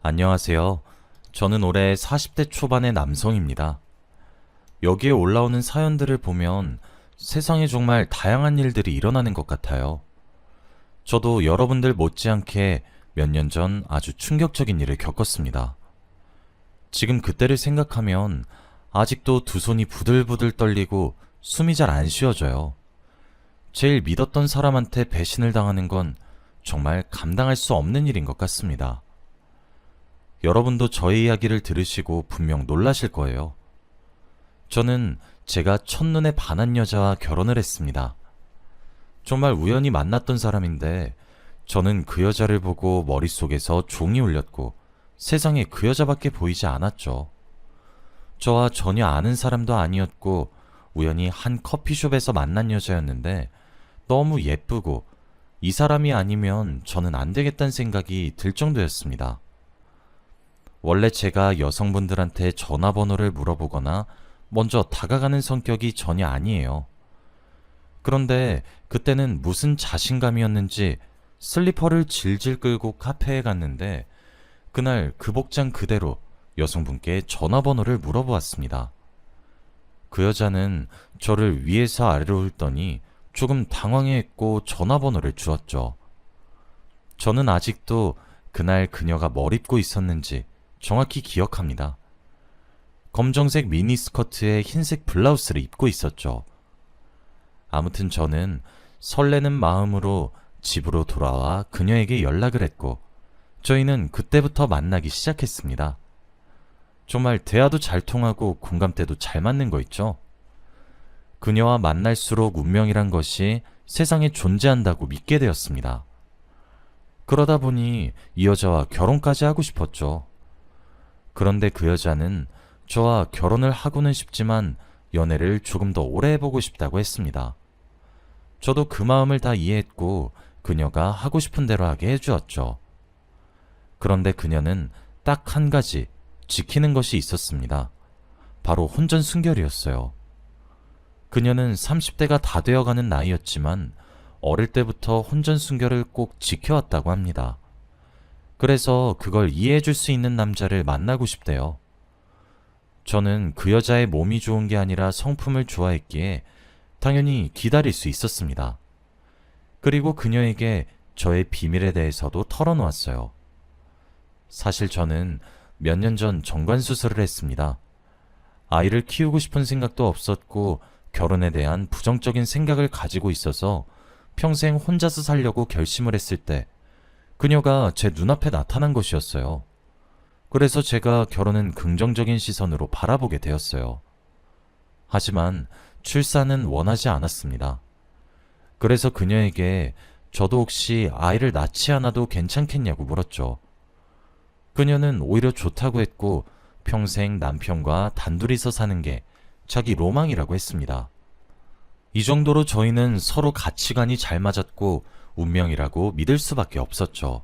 안녕하세요. 저는 올해 40대 초반의 남성입니다. 여기에 올라오는 사연들을 보면 세상에 정말 다양한 일들이 일어나는 것 같아요. 저도 여러분들 못지않게 몇 년 전 아주 충격적인 일을 겪었습니다. 지금 그때를 생각하면 아직도 두 손이 부들부들 떨리고 숨이 잘 안 쉬어져요. 제일 믿었던 사람한테 배신을 당하는 건 정말 감당할 수 없는 일인 것 같습니다. 여러분도 저의 이야기를 들으시고 분명 놀라실 거예요. 저는 제가 첫눈에 반한 여자와 결혼을 했습니다. 정말 우연히 만났던 사람인데 저는 그 여자를 보고 머릿속에서 종이 울렸고 세상에 그 여자밖에 보이지 않았죠. 저와 전혀 아는 사람도 아니었고 우연히 한 커피숍에서 만난 여자였는데 너무 예쁘고 이 사람이 아니면 저는 안 되겠다는 생각이 들 정도였습니다. 원래 제가 여성분들한테 전화번호를 물어보거나 먼저 다가가는 성격이 전혀 아니에요. 그런데 그때는 무슨 자신감이었는지 슬리퍼를 질질 끌고 카페에 갔는데 그날 그 복장 그대로 여성분께 전화번호를 물어보았습니다. 그 여자는 저를 위에서 아래로 훑더니 조금 당황해했고 전화번호를 주었죠. 저는 아직도 그날 그녀가 뭘 입고 있었는지 정확히 기억합니다. 검정색 미니스커트에 흰색 블라우스를 입고 있었죠. 아무튼 저는 설레는 마음으로 집으로 돌아와 그녀에게 연락을 했고 저희는 그때부터 만나기 시작했습니다. 정말 대화도 잘 통하고 공감대도 잘 맞는 거 있죠? 그녀와 만날수록 운명이란 것이 세상에 존재한다고 믿게 되었습니다. 그러다 보니 이 여자와 결혼까지 하고 싶었죠. 그런데 그 여자는 저와 결혼을 하고는 싶지만 연애를 조금 더 오래 해보고 싶다고 했습니다. 저도 그 마음을 다 이해했고 그녀가 하고 싶은 대로 하게 해주었죠. 그런데 그녀는 딱 한 가지 지키는 것이 있었습니다. 바로 혼전 순결이었어요. 그녀는 30대가 다 되어가는 나이였지만 어릴 때부터 혼전 순결을 꼭 지켜왔다고 합니다. 그래서 그걸 이해해줄 수 있는 남자를 만나고 싶대요. 저는 그 여자의 몸이 좋은 게 아니라 성품을 좋아했기에 당연히 기다릴 수 있었습니다. 그리고 그녀에게 저의 비밀에 대해서도 털어놓았어요. 사실 저는 몇 년 전 정관수술을 했습니다. 아이를 키우고 싶은 생각도 없었고 결혼에 대한 부정적인 생각을 가지고 있어서 평생 혼자서 살려고 결심을 했을 때 그녀가 제 눈앞에 나타난 것이었어요. 그래서 제가 결혼은 긍정적인 시선으로 바라보게 되었어요. 하지만 출산은 원하지 않았습니다. 그래서 그녀에게 저도 혹시 아이를 낳지 않아도 괜찮겠냐고 물었죠. 그녀는 오히려 좋다고 했고 평생 남편과 단둘이서 사는 게 자기 로망이라고 했습니다. 이 정도로 저희는 서로 가치관이 잘 맞았고 운명이라고 믿을 수밖에 없었죠.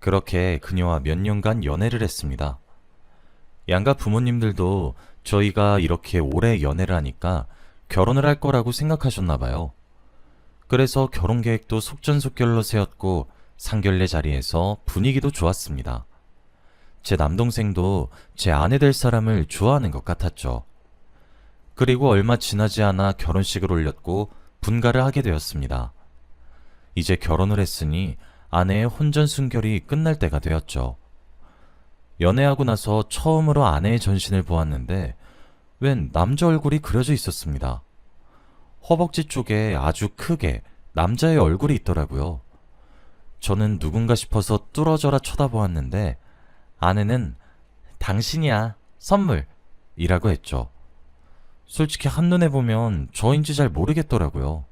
그렇게 그녀와 몇 년간 연애를 했습니다. 양가 부모님들도 저희가 이렇게 오래 연애를 하니까 결혼을 할 거라고 생각하셨나 봐요. 그래서 결혼 계획도 속전속결로 세웠고 상견례 자리에서 분위기도 좋았습니다. 제 남동생도 제 아내 될 사람을 좋아하는 것 같았죠. 그리고 얼마 지나지 않아 결혼식을 올렸고 분가를 하게 되었습니다. 이제 결혼을 했으니 아내의 혼전 순결이 끝날 때가 되었죠. 연애하고 나서 처음으로 아내의 전신을 보았는데 웬 남자 얼굴이 그려져 있었습니다. 허벅지 쪽에 아주 크게 남자의 얼굴이 있더라고요. 저는 누군가 싶어서 뚫어져라 쳐다보았는데 아내는 당신이야, 선물! 이라고 했죠. 솔직히 한눈에 보면 저인지 잘 모르겠더라고요.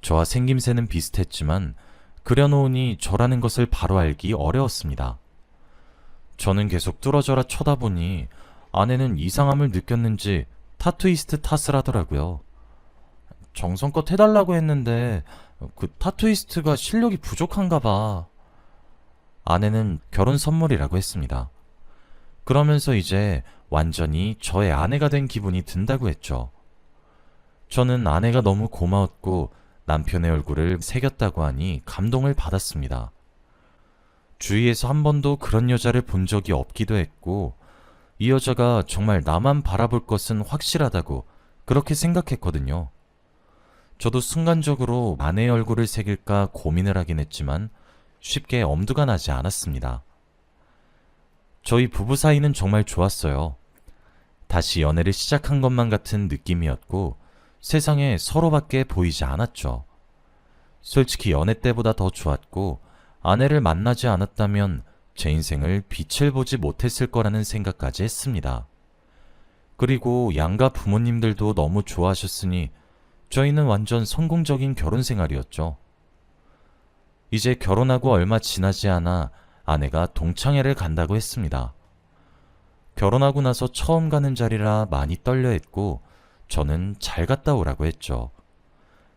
저와 생김새는 비슷했지만 그려놓으니 저라는 것을 바로 알기 어려웠습니다. 저는 계속 뚫어져라 쳐다보니 아내는 이상함을 느꼈는지 타투이스트 탓을 하더라고요. 정성껏 해달라고 했는데 그 타투이스트가 실력이 부족한가 봐. 아내는 결혼 선물이라고 했습니다. 그러면서 이제 완전히 저의 아내가 된 기분이 든다고 했죠. 저는 아내가 너무 고마웠고 남편의 얼굴을 새겼다고 하니 감동을 받았습니다. 주위에서 한 번도 그런 여자를 본 적이 없기도 했고, 이 여자가 정말 나만 바라볼 것은 확실하다고 그렇게 생각했거든요. 저도 순간적으로 아내의 얼굴을 새길까 고민을 하긴 했지만 쉽게 엄두가 나지 않았습니다. 저희 부부 사이는 정말 좋았어요. 다시 연애를 시작한 것만 같은 느낌이었고 세상에 서로밖에 보이지 않았죠. 솔직히 연애 때보다 더 좋았고 아내를 만나지 않았다면 제 인생을 빛을 보지 못했을 거라는 생각까지 했습니다. 그리고 양가 부모님들도 너무 좋아하셨으니 저희는 완전 성공적인 결혼 생활이었죠. 이제 결혼하고 얼마 지나지 않아 아내가 동창회를 간다고 했습니다. 결혼하고 나서 처음 가는 자리라 많이 떨려 했고 저는 잘 갔다 오라고 했죠.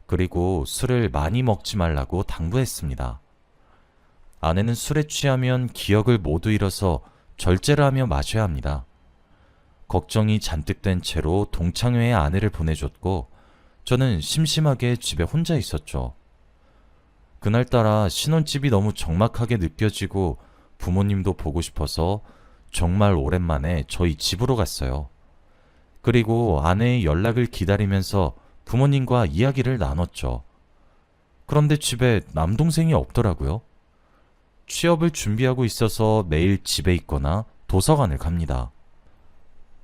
그리고 술을 많이 먹지 말라고 당부했습니다. 아내는 술에 취하면 기억을 모두 잃어서 절제를 하며 마셔야 합니다. 걱정이 잔뜩 된 채로 동창회에 아내를 보내줬고 저는 심심하게 집에 혼자 있었죠. 그날따라 신혼집이 너무 적막하게 느껴지고 부모님도 보고 싶어서 정말 오랜만에 저희 집으로 갔어요. 그리고 아내의 연락을 기다리면서 부모님과 이야기를 나눴죠. 그런데 집에 남동생이 없더라고요. 취업을 준비하고 있어서 매일 집에 있거나 도서관을 갑니다.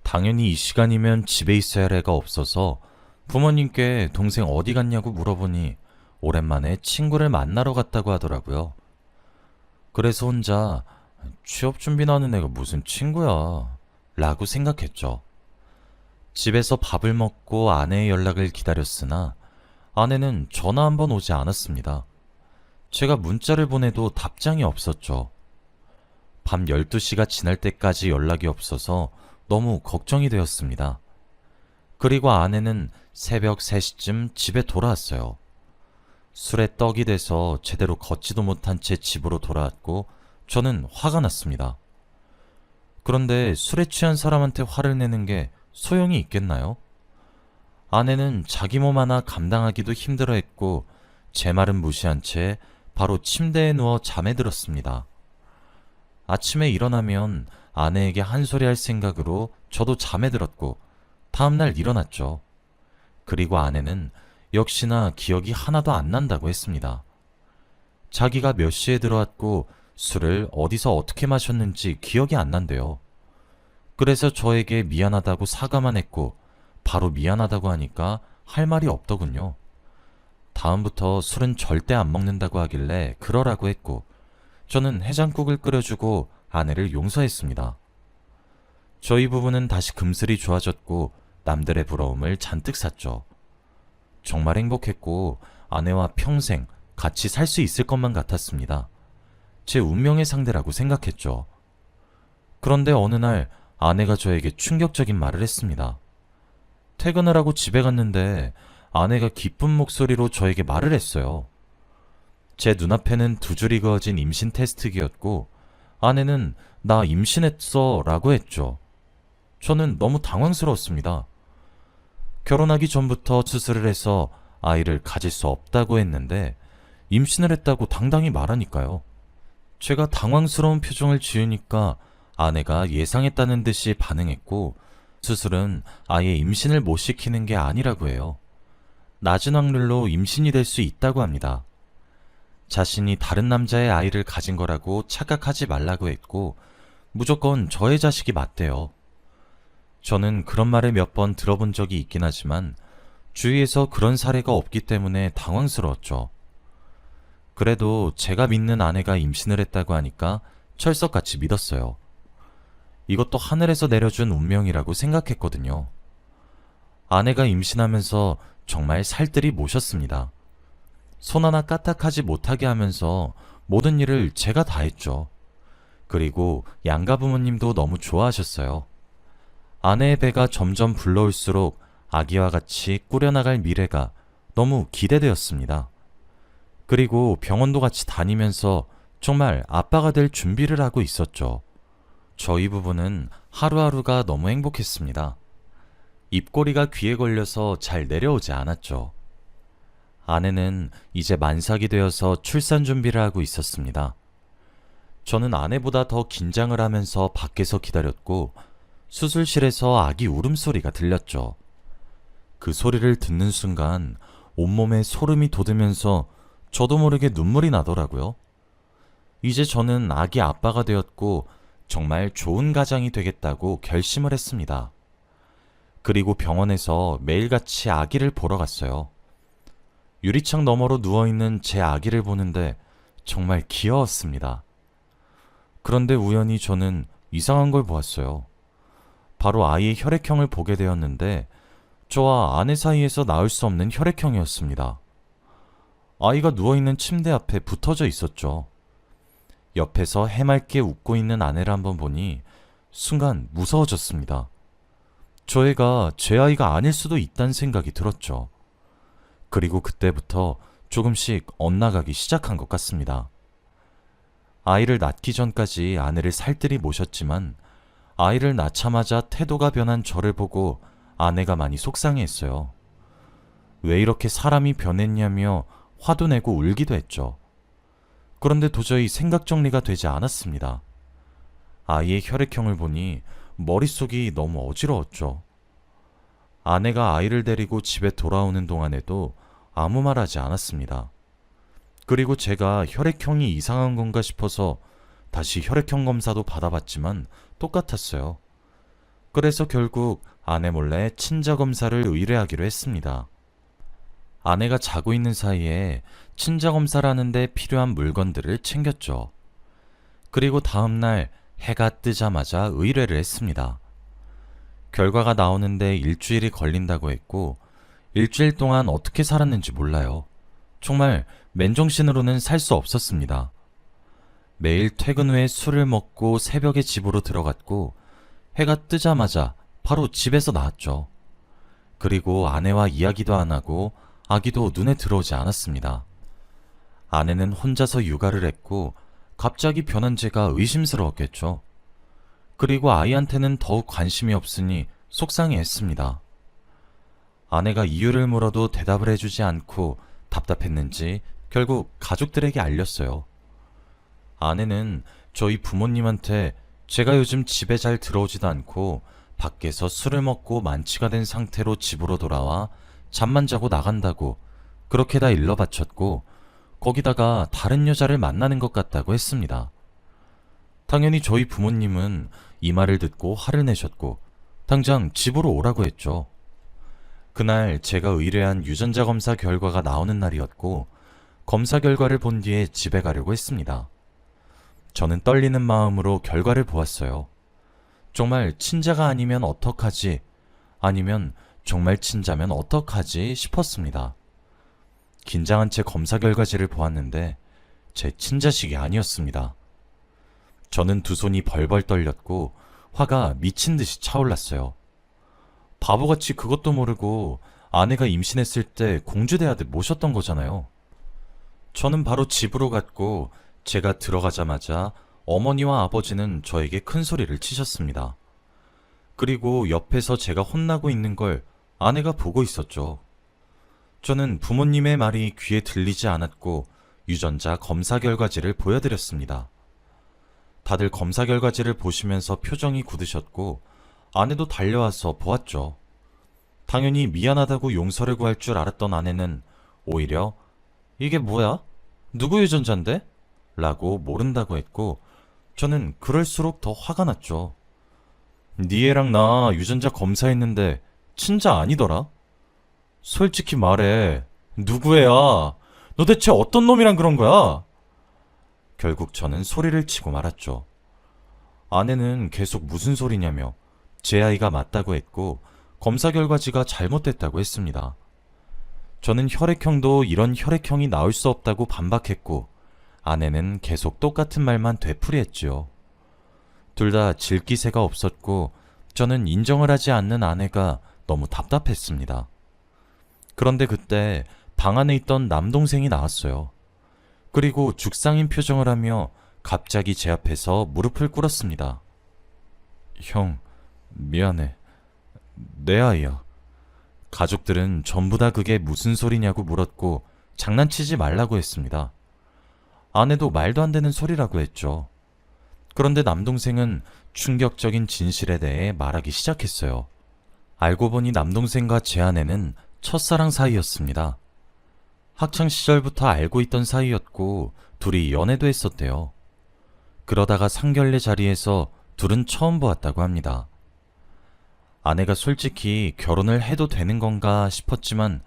당연히 이 시간이면 집에 있어야 할 애가 없어서 부모님께 동생 어디 갔냐고 물어보니 오랜만에 친구를 만나러 갔다고 하더라고요. 그래서 혼자 취업 준비나 하는 애가 무슨 친구야 라고 생각했죠. 집에서 밥을 먹고 아내의 연락을 기다렸으나 아내는 전화 한 번 오지 않았습니다. 제가 문자를 보내도 답장이 없었죠. 밤 12시가 지날 때까지 연락이 없어서 너무 걱정이 되었습니다. 그리고 아내는 새벽 3시쯤 집에 돌아왔어요. 술에 떡이 돼서 제대로 걷지도 못한 채 집으로 돌아왔고 저는 화가 났습니다. 그런데 술에 취한 사람한테 화를 내는 게 소용이 있겠나요? 아내는 자기 몸 하나 감당하기도 힘들어했고 제 말은 무시한 채 바로 침대에 누워 잠에 들었습니다. 아침에 일어나면 아내에게 한 소리 할 생각으로 저도 잠에 들었고 다음날 일어났죠. 그리고 아내는 역시나 기억이 하나도 안 난다고 했습니다. 자기가 몇 시에 들어왔고 술을 어디서 어떻게 마셨는지 기억이 안 난대요. 그래서 저에게 미안하다고 사과만 했고 바로 미안하다고 하니까 할 말이 없더군요. 다음부터 술은 절대 안 먹는다고 하길래 그러라고 했고 저는 해장국을 끓여주고 아내를 용서했습니다. 저희 부부는 다시 금슬이 좋아졌고 남들의 부러움을 잔뜩 샀죠. 정말 행복했고 아내와 평생 같이 살 수 있을 것만 같았습니다. 제 운명의 상대라고 생각했죠. 그런데 어느 날 아내가 저에게 충격적인 말을 했습니다. 퇴근을 하고 집에 갔는데 아내가 기쁜 목소리로 저에게 말을 했어요. 제 눈앞에는 두 줄이 그어진 임신 테스트기였고 아내는 나 임신했어 라고 했죠. 저는 너무 당황스러웠습니다. 결혼하기 전부터 수술을 해서 아이를 가질 수 없다고 했는데 임신을 했다고 당당히 말하니까요. 제가 당황스러운 표정을 지으니까 아내가 예상했다는 듯이 반응했고 수술은 아예 임신을 못 시키는 게 아니라고 해요. 낮은 확률로 임신이 될 수 있다고 합니다. 자신이 다른 남자의 아이를 가진 거라고 착각하지 말라고 했고 무조건 저의 자식이 맞대요. 저는 그런 말을 몇 번 들어본 적이 있긴 하지만 주위에서 그런 사례가 없기 때문에 당황스러웠죠. 그래도 제가 믿는 아내가 임신을 했다고 하니까 철석같이 믿었어요. 이것도 하늘에서 내려준 운명이라고 생각했거든요. 아내가 임신하면서 정말 살뜰히 모셨습니다. 손 하나 까딱하지 못하게 하면서 모든 일을 제가 다 했죠. 그리고 양가 부모님도 너무 좋아하셨어요. 아내의 배가 점점 불러올수록 아기와 같이 꾸려나갈 미래가 너무 기대되었습니다. 그리고 병원도 같이 다니면서 정말 아빠가 될 준비를 하고 있었죠. 저희 부부는 하루하루가 너무 행복했습니다. 입꼬리가 귀에 걸려서 잘 내려오지 않았죠. 아내는 이제 만삭이 되어서 출산 준비를 하고 있었습니다. 저는 아내보다 더 긴장을 하면서 밖에서 기다렸고 수술실에서 아기 울음소리가 들렸죠. 그 소리를 듣는 순간 온몸에 소름이 돋으면서 저도 모르게 눈물이 나더라고요. 이제 저는 아기 아빠가 되었고 정말 좋은 가장이 되겠다고 결심을 했습니다. 그리고 병원에서 매일같이 아기를 보러 갔어요. 유리창 너머로 누워있는 제 아기를 보는데 정말 귀여웠습니다. 그런데 우연히 저는 이상한 걸 보았어요. 바로 아이의 혈액형을 보게 되었는데 저와 아내 사이에서 나올 수 없는 혈액형이었습니다. 아이가 누워있는 침대 앞에 붙어져 있었죠. 옆에서 해맑게 웃고 있는 아내를 한번 보니 순간 무서워졌습니다. 저 애가 제 아이가 아닐 수도 있다는 생각이 들었죠. 그리고 그때부터 조금씩 엇나가기 시작한 것 같습니다. 아이를 낳기 전까지 아내를 살뜰히 모셨지만 아이를 낳자마자 태도가 변한 저를 보고 아내가 많이 속상해했어요. 왜 이렇게 사람이 변했냐며 화도 내고 울기도 했죠. 그런데 도저히 생각 정리가 되지 않았습니다. 아이의 혈액형을 보니 머릿속이 너무 어지러웠죠. 아내가 아이를 데리고 집에 돌아오는 동안에도 아무 말 하지 않았습니다. 그리고 제가 혈액형이 이상한 건가 싶어서 다시 혈액형 검사도 받아봤지만 똑같았어요. 그래서 결국 아내 몰래 친자 검사를 의뢰하기로 했습니다. 아내가 자고 있는 사이에 친자 검사를 하는데 필요한 물건들을 챙겼죠. 그리고 다음날 해가 뜨자마자 의뢰를 했습니다. 결과가 나오는데 일주일이 걸린다고 했고 일주일 동안 어떻게 살았는지 몰라요. 정말 맨정신으로는 살 수 없었습니다. 매일 퇴근 후에 술을 먹고 새벽에 집으로 들어갔고 해가 뜨자마자 바로 집에서 나왔죠. 그리고 아내와 이야기도 안 하고 아기도 눈에 들어오지 않았습니다. 아내는 혼자서 육아를 했고 갑자기 변한 제가 의심스러웠겠죠. 그리고 아이한테는 더욱 관심이 없으니 속상해했습니다. 아내가 이유를 물어도 대답을 해주지 않고 답답했는지 결국 가족들에게 알렸어요. 아내는 저희 부모님한테 제가 요즘 집에 잘 들어오지도 않고 밖에서 술을 먹고 만취가 된 상태로 집으로 돌아와 잠만 자고 나간다고 그렇게 다 일러바쳤고 거기다가 다른 여자를 만나는 것 같다고 했습니다. 당연히 저희 부모님은 이 말을 듣고 화를 내셨고 당장 집으로 오라고 했죠. 그날 제가 의뢰한 유전자 검사 결과가 나오는 날이었고 검사 결과를 본 뒤에 집에 가려고 했습니다. 저는 떨리는 마음으로 결과를 보았어요. 정말 친자가 아니면 어떡하지? 아니면 정말 친자면 어떡하지? 싶었습니다. 긴장한 채 검사 결과지를 보았는데 제 친자식이 아니었습니다. 저는 두 손이 벌벌 떨렸고 화가 미친 듯이 차올랐어요. 바보같이 그것도 모르고 아내가 임신했을 때 공주대하듯 모셨던 거잖아요. 저는 바로 집으로 갔고 제가 들어가자마자 어머니와 아버지는 저에게 큰 소리를 치셨습니다. 그리고 옆에서 제가 혼나고 있는 걸 아내가 보고 있었죠. 저는 부모님의 말이 귀에 들리지 않았고 유전자 검사 결과지를 보여드렸습니다. 다들 검사 결과지를 보시면서 표정이 굳으셨고 아내도 달려와서 보았죠. 당연히 미안하다고 용서를 구할 줄 알았던 아내는 오히려 이게 뭐야? 누구 유전자인데? 라고 모른다고 했고 저는 그럴수록 더 화가 났죠. 니 애랑 나 유전자 검사했는데 친자 아니더라? 솔직히 말해. 누구 애야? 너 대체 어떤 놈이랑 그런 거야? 결국 저는 소리를 치고 말았죠. 아내는 계속 무슨 소리냐며 제 아이가 맞다고 했고 검사 결과지가 잘못됐다고 했습니다. 저는 혈액형도 이런 혈액형이 나올 수 없다고 반박했고 아내는 계속 똑같은 말만 되풀이했지요. 둘 다 질기새가 없었고 저는 인정을 하지 않는 아내가 너무 답답했습니다. 그런데 그때 방 안에 있던 남동생이 나왔어요. 그리고 죽상인 표정을 하며 갑자기 제 앞에서 무릎을 꿇었습니다. 형, 미안해. 내 아이야. 가족들은 전부 다 그게 무슨 소리냐고 물었고 장난치지 말라고 했습니다. 아내도 말도 안 되는 소리라고 했죠. 그런데 남동생은 충격적인 진실에 대해 말하기 시작했어요. 알고 보니 남동생과 제 아내는 첫사랑 사이였습니다. 학창 시절부터 알고 있던 사이였고 둘이 연애도 했었대요. 그러다가 상견례 자리에서 둘은 처음 보았다고 합니다. 아내가 솔직히 결혼을 해도 되는 건가 싶었지만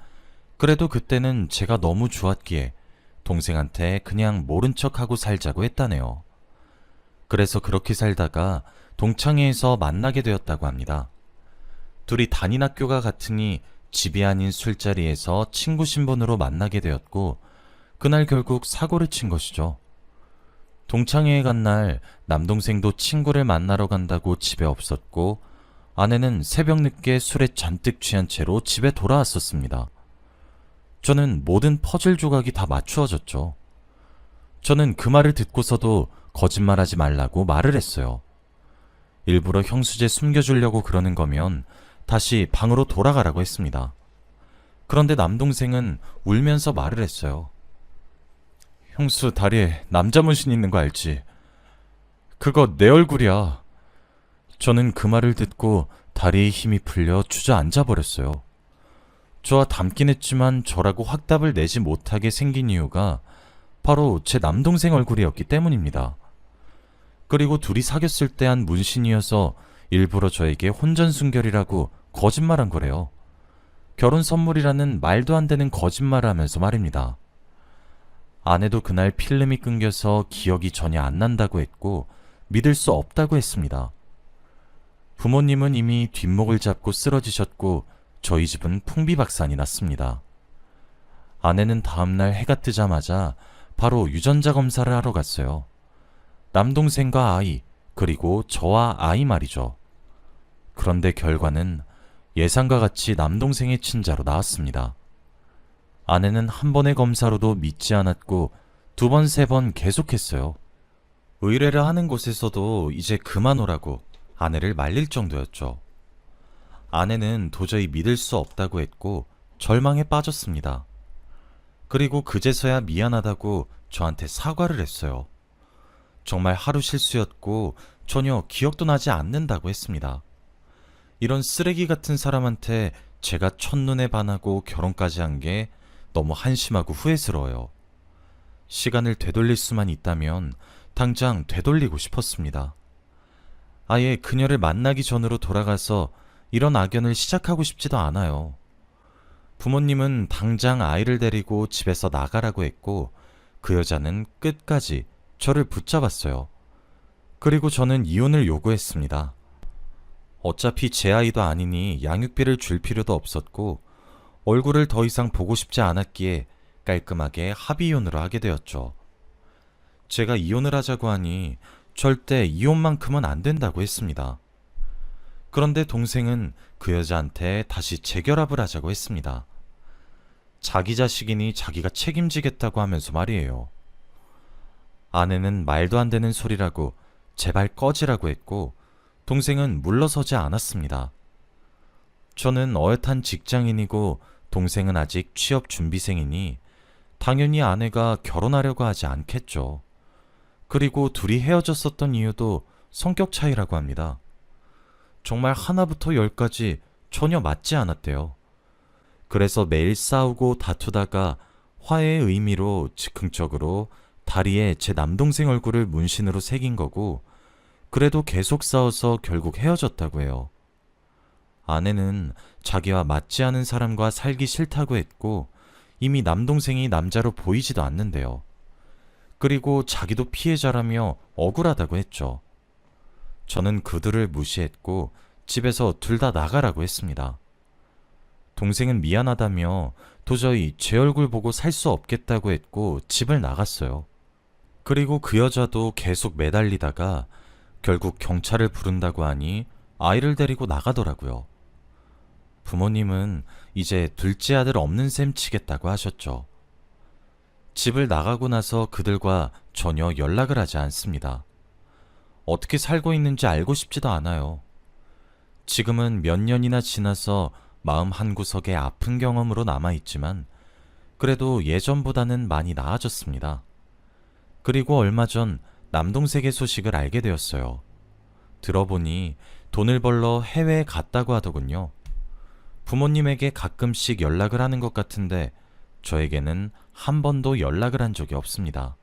그래도 그때는 제가 너무 좋았기에 동생한테 그냥 모른 척하고 살자고 했다네요. 그래서 그렇게 살다가 동창회에서 만나게 되었다고 합니다. 둘이 다닌 학교가 같으니 집이 아닌 술자리에서 친구 신분으로 만나게 되었고 그날 결국 사고를 친 것이죠. 동창회에 간 날 남동생도 친구를 만나러 간다고 집에 없었고 아내는 새벽 늦게 술에 잔뜩 취한 채로 집에 돌아왔었습니다. 저는 모든 퍼즐 조각이 다 맞추어졌죠. 저는 그 말을 듣고서도 거짓말하지 말라고 말을 했어요. 일부러 형수제 숨겨주려고 그러는 거면 다시 방으로 돌아가라고 했습니다. 그런데 남동생은 울면서 말을 했어요. 형수 다리에 남자 문신 있는 거 알지? 그거 내 얼굴이야. 저는 그 말을 듣고 다리에 힘이 풀려 주저앉아 버렸어요. 저와 닮긴 했지만 저라고 확답을 내지 못하게 생긴 이유가 바로 제 남동생 얼굴이었기 때문입니다. 그리고 둘이 사귀었을 때 한 문신이어서 일부러 저에게 혼전순결이라고 거짓말한 거래요. 결혼 선물이라는 말도 안 되는 거짓말을 하면서 말입니다. 아내도 그날 필름이 끊겨서 기억이 전혀 안 난다고 했고 믿을 수 없다고 했습니다. 부모님은 이미 뒷목을 잡고 쓰러지셨고 저희 집은 풍비박산이 났습니다. 아내는 다음날 해가 뜨자마자 바로 유전자 검사를 하러 갔어요. 남동생과 아이, 그리고 저와 아이 말이죠. 그런데 결과는 예상과 같이 남동생의 친자로 나왔습니다. 아내는 한 번의 검사로도 믿지 않았고 두 번, 세 번 계속했어요. 의뢰를 하는 곳에서도 이제 그만 오라고 아내를 말릴 정도였죠. 아내는 도저히 믿을 수 없다고 했고 절망에 빠졌습니다. 그리고 그제서야 미안하다고 저한테 사과를 했어요. 정말 하루 실수였고 전혀 기억도 나지 않는다고 했습니다. 이런 쓰레기 같은 사람한테 제가 첫눈에 반하고 결혼까지 한 게 너무 한심하고 후회스러워요. 시간을 되돌릴 수만 있다면 당장 되돌리고 싶었습니다. 아예 그녀를 만나기 전으로 돌아가서 이런 악연을 시작하고 싶지도 않아요. 부모님은 당장 아이를 데리고 집에서 나가라고 했고 그 여자는 끝까지 저를 붙잡았어요. 그리고 저는 이혼을 요구했습니다. 어차피 제 아이도 아니니 양육비를 줄 필요도 없었고 얼굴을 더 이상 보고 싶지 않았기에 깔끔하게 합의 이혼으로 하게 되었죠. 제가 이혼을 하자고 하니 절대 이혼만큼은 안 된다고 했습니다. 그런데 동생은 그 여자한테 다시 재결합을 하자고 했습니다. 자기 자식이니 자기가 책임지겠다고 하면서 말이에요. 아내는 말도 안 되는 소리라고 제발 꺼지라고 했고 동생은 물러서지 않았습니다. 저는 어엿한 직장인이고 동생은 아직 취업 준비생이니 당연히 아내가 결혼하려고 하지 않겠죠. 그리고 둘이 헤어졌었던 이유도 성격 차이라고 합니다. 정말 하나부터 열까지 전혀 맞지 않았대요. 그래서 매일 싸우고 다투다가 화해의 의미로 즉흥적으로 다리에 제 남동생 얼굴을 문신으로 새긴 거고 그래도 계속 싸워서 결국 헤어졌다고 해요. 아내는 자기와 맞지 않은 사람과 살기 싫다고 했고 이미 남동생이 남자로 보이지도 않는데요. 그리고 자기도 피해자라며 억울하다고 했죠. 저는 그들을 무시했고 집에서 둘 다 나가라고 했습니다. 동생은 미안하다며 도저히 제 얼굴 보고 살 수 없겠다고 했고 집을 나갔어요. 그리고 그 여자도 계속 매달리다가 결국 경찰을 부른다고 하니 아이를 데리고 나가더라고요. 부모님은 이제 둘째 아들 없는 셈 치겠다고 하셨죠. 집을 나가고 나서 그들과 전혀 연락을 하지 않습니다. 어떻게 살고 있는지 알고 싶지도 않아요. 지금은 몇 년이나 지나서 마음 한구석에 아픈 경험으로 남아있지만 그래도 예전보다는 많이 나아졌습니다. 그리고 얼마 전 남동생의 소식을 알게 되었어요. 들어보니 돈을 벌러 해외에 갔다고 하더군요. 부모님에게 가끔씩 연락을 하는 것 같은데 저에게는 한 번도 연락을 한 적이 없습니다.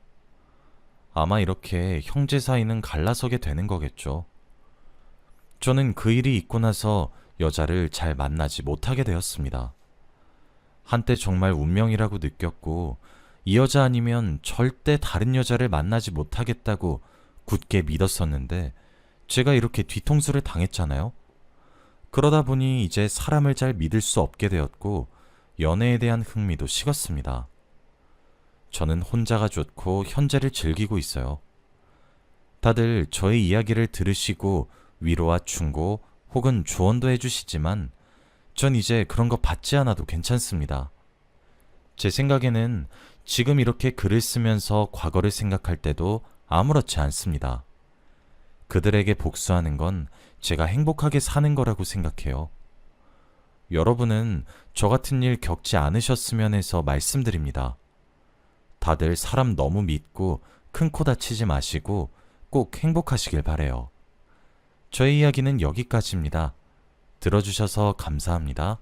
아마 이렇게 형제 사이는 갈라서게 되는 거겠죠. 저는 그 일이 있고 나서 여자를 잘 만나지 못하게 되었습니다. 한때 정말 운명이라고 느꼈고 이 여자 아니면 절대 다른 여자를 만나지 못하겠다고 굳게 믿었었는데 제가 이렇게 뒤통수를 당했잖아요. 그러다 보니 이제 사람을 잘 믿을 수 없게 되었고 연애에 대한 흥미도 식었습니다. 저는 혼자가 좋고 현재를 즐기고 있어요. 다들 저의 이야기를 들으시고 위로와 충고 혹은 조언도 해주시지만 전 이제 그런 거 받지 않아도 괜찮습니다. 제 생각에는 지금 이렇게 글을 쓰면서 과거를 생각할 때도 아무렇지 않습니다. 그들에게 복수하는 건 제가 행복하게 사는 거라고 생각해요. 여러분은 저 같은 일 겪지 않으셨으면 해서 말씀드립니다. 다들 사람 너무 믿고 큰 코 다치지 마시고 꼭 행복하시길 바래요. 저의 이야기는 여기까지입니다. 들어주셔서 감사합니다.